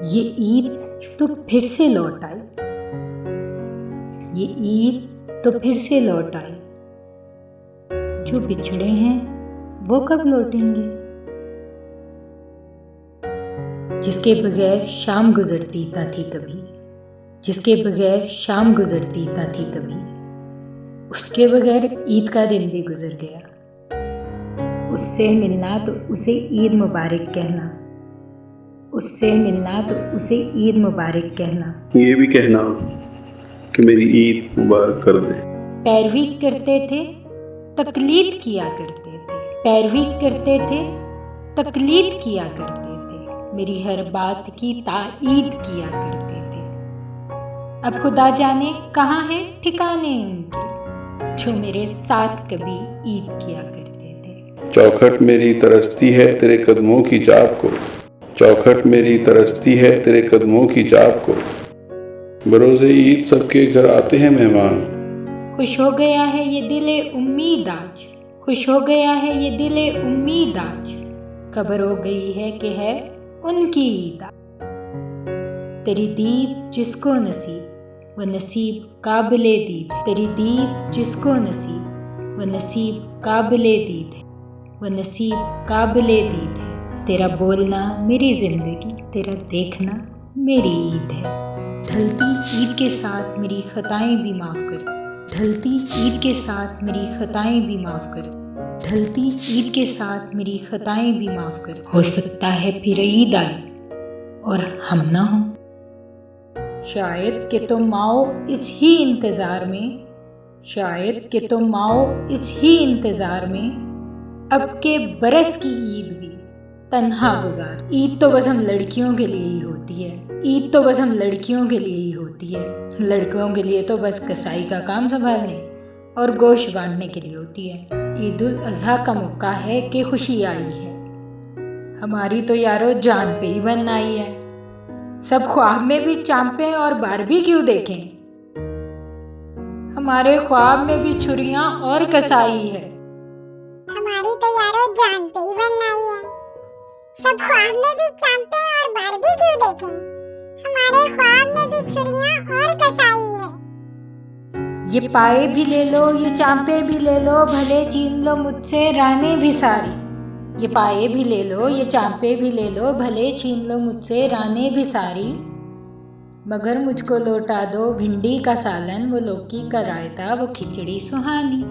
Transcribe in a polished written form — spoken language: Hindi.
ये ईद तो फिर से लौट आई, ये ईद तो फिर से लौट आई। जो बिछड़े हैं वो कब लौटेंगे? जिसके बगैर शाम गुजरती ना थी कभी, जिसके बगैर शाम गुजरती ना थी कभी, उसके बगैर ईद का दिन भी गुजर गया। उससे मिलना तो उसे ईद मुबारक कहना, उससे मिलना तो उसे ईद मुबारक कहना, ये भी कहना कि मेरी ईद मुबारक कर दे। पैरवी करते थे तकलीद किया करते थे, पैरवी करते थे तकलीद किया करते थे, मेरी हर बात की ताईद किया करते थे। अब खुदा जाने कहाँ है ठिकाने उनके, जो मेरे साथ कभी ईद किया करते थे। चौखट मेरी तरसती है तेरे कदमों की चाप को, चौखट मेरी तरसती है तेरे कदमों की चाप को, बरोज़े ईद सबके घर आते हैं मेहमान। खुश हो गया है ये दिले उम्मीद आज, खुश हो गया है ये दिले उम्मीद आज, खबर हो गई है कि है उनकी ईद। तेरी दीद जिसको नसीब वो नसीब काबिले दीद, तेरी दीद जिसको नसीब वो नसीब काबिले दीद है, वो नसीब काबिले दीद है। तेरा बोलना मेरी जिंदगी, तेरा देखना मेरी ईद है। ढलती ईद के साथ मेरी खताएं भी माफ़ कर, ढलती ईद के साथ मेरी खताएं भी माफ़ कर, ढलती ईद के साथ मेरी खताएं भी माफ़ कर। हो सकता है फिर ईद आए और हम ना हो, शायद कि तुम आओ इस ही इंतज़ार में, शायद कि तुम आओ इस ही इंतज़ार में, अब के बरस की ईद भी तन्हा गुजार। ईद तो बस हम लड़कियों के लिए ही होती है, ईद तो बस हम लड़कियों के लिए ही होती है, लड़कों के लिए तो बस कसाई का काम संभालने और गोश्त बांटने के लिए होती है। ईद उल अज़हा का मौका है कि खुशी आई है, हमारी तो यारो जान पे ही बन आई है। सब ख्वाब में भी चांपे और बारबेक्यू देखें, हमारे ख्वाब में भी छुरियां और कसाई है। हमारी तो यारो जान पे ही बन आई है, सब ख्वाब में भी चांपे और बारबेक्यू देखें, हमारे ख्वाब में भी छुरियां और कसाई है। ये पाए भी ले लो ये चांपे भी ले लो, भले छीन लो मुझसे रानें भी सारी। ये पाए भी ले लो ये चांपे भी ले लो, भले छीन लो मुझसे रानें भी सारी, मगर मुझको लौटा दो भिंडी का सालन, वो लौकी का रायता, वो खिचड़ी सुहानी।